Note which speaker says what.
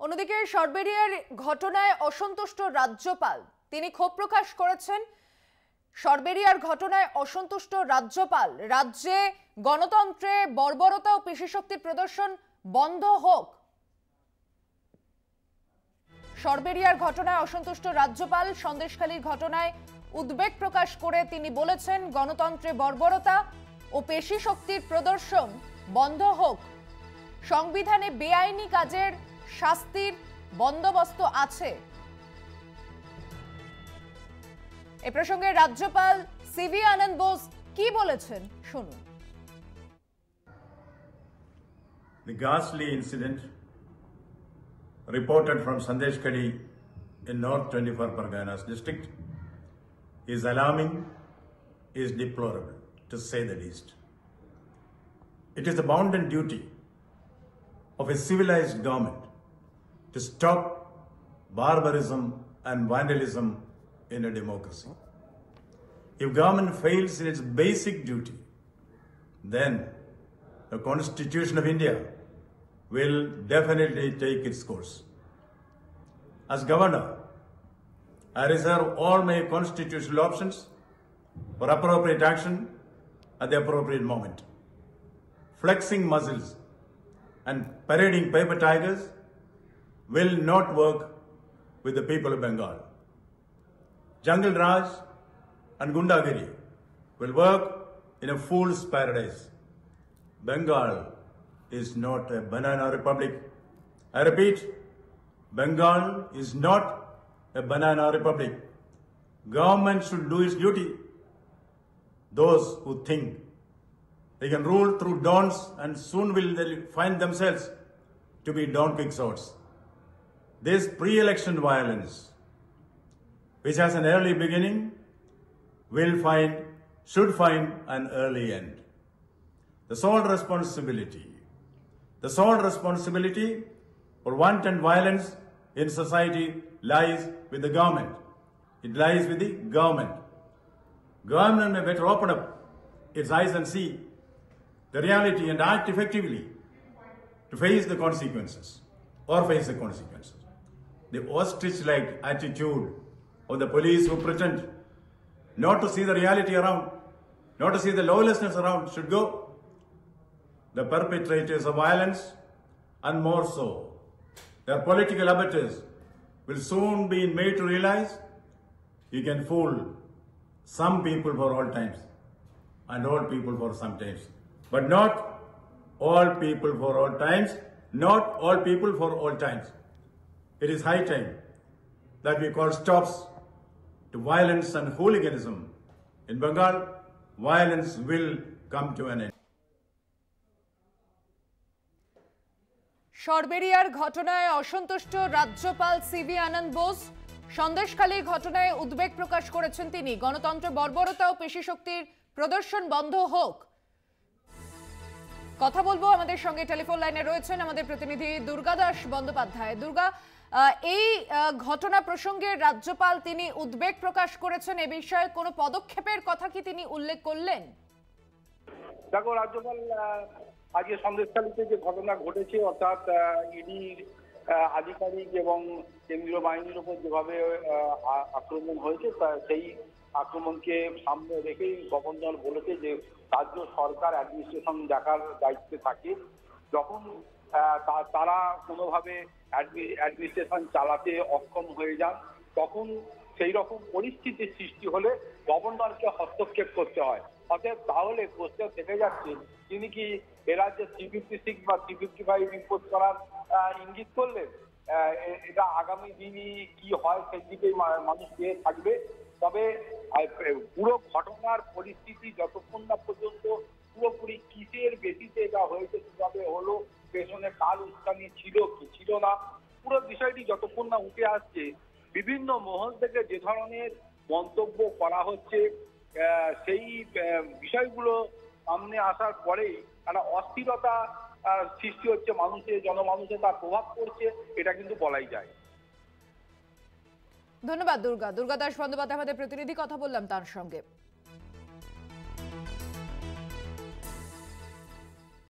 Speaker 1: অন্যদিকে সরবেরিয়ার ঘটনায় অসন্তুষ্ট রাজ্যপাল তিনি ক্ষোভ প্রকাশ করেছেন। সরবেরিয়ার ঘটনায় অসন্তুষ্ট রাজ্যপাল রাজ্যে গণতন্ত্রে বর্বরতা ও পেশিশক্তির প্রদর্শন বন্ধ হোক। সরবেরিয়ার ঘটনায় অসন্তুষ্ট রাজ্যপাল সন্দেশখালীর ঘটনায় উদ্বেগ প্রকাশ করে তিনি বলেছেন গণতন্ত্রে বর্বরতা ও পেশিশক্তির প্রদর্শন বন্ধ হোক। সংবিধানে বেআইনি কাজের শাস্তির বন্দোবস্ত আছে। এ প্রসঙ্গে রাজ্যপাল সিভি আনন্দ বোস কি বলেছেন শুনুন।
Speaker 2: The ghastly incident reported from Sandeshkhali in North 24 Parganas district is alarming, is deplorable, to say the least. It is the bounden duty of a civilized government to stop barbarism and vandalism in a democracy. If government fails in its basic duty, then the Constitution of India will definitely take its course. As governor, I reserve all my constitutional options for appropriate action at the appropriate moment. Flexing muscles and parading paper tigers will not work with the people of Bengal. Jungle Raj and Gundagiri will work in a fool's paradise. Bengal is not a banana republic. I repeat, Bengal is not a banana republic. Government should do its duty. Those who think they can rule through dons and soon will they find themselves to be Don Quixotes. This pre-election violence, which has an early beginning, should find an early end. The sole responsibility for wanton violence in society lies with the government. It lies with the government. Government may better open up its eyes and see the reality and act effectively to face the consequences. The ostrich-like attitude of the police who pretend not to see the reality around, not to see the lawlessness around should go. The perpetrators of violence, and more so, their political abettors, will soon be made to realize you can fool some people for all times and all people for some times, but not all people for all times, not all people for all times. It is high time that we call stops to violence and hooliganism. In Bengal, violence will come to an end.
Speaker 1: সরবেরিয়ার ঘটনায় অসন্তুষ্ট রাজ্যপাল CV আনন্দ বোস সন্দেশখালীর ঘটনায় উদ্বেগ প্রকাশ করেছেন তিনি। গণতন্ত্র বর্বরতা ও পেশিশক্তির প্রদর্শন বন্ধ হোক। কথা বলবো, আমাদের সঙ্গে টেলিফোন লাইনে রয়েছেন আমাদের প্রতিনিধি দুর্গা দাস বন্দ্যোপাধ্যায়। দুর্গা, এই ঘটনা প্রসঙ্গে রাজ্যপাল তিনি উদ্বেগ প্রকাশ করেছেন, এ বিষয়ে কোনো পদক্ষেপের কথা কি তিনি উল্লেখ করলেন?
Speaker 3: দেখো, রাজ্যপাল আজকে সন্দেশখালীতে যে ঘটনা ঘটেছে, অর্থাৎ ইডির আধিকারিক এবং কেন্দ্রীয় বাহিনীর উপর যেভাবে আক্রমণ হয়েছে সেই আক্রমণকে সামনে রেখেই গভর্নর বলেছে যে রাজ্য সরকার অ্যাডমিনিস্ট্রেশন দেখার দায়িত্বে থাকে। যখন তারা কোনোভাবে অ্যাডমিনিস্ট্রেশন চালাতে অক্ষম হয়ে যান, তখন সেই রকম পরিস্থিতির সৃষ্টি হলে গভর্নরকে হস্তক্ষেপ করতে হয়। অতএব তাহলে প্রশ্ন থেকে যাচ্ছে, তিনি কি এ রাজ্যে 356 বা 355 ইম্পোজ করার ইঙ্গিত করলেন? এটা আগামী দিনই কি হয় সেই দিকেই মানুষ চেয়ে থাকবে। তবে পুরো ঘটনার পরিস্থিতি যতক্ষণ না পর্যন্ত পুরোপুরি কিসের বেসিসে এটা হয়েছে, কিভাবে হলো, পেছনে কাল উস্কানি ছিল কি ছিল না, পুরো বিষয়টি যতক্ষণ না উঠে আসছে, বিভিন্ন মহল থেকে যে ধরনের মন্তব্য করা হচ্ছে সেই বিষয়গুলো সামনে আসার পরেই একটা অস্থিরতা সৃষ্টি হচ্ছে জনমানুষে তার প্রভাব পড়ছে, এটা কিন্তু বলাই যায়।
Speaker 1: ধন্যবাদ দুর্গা দাস বন্দ্যোপাধ্যায়, আমাদের প্রতিনিধি, কথা বললাম তার সঙ্গে।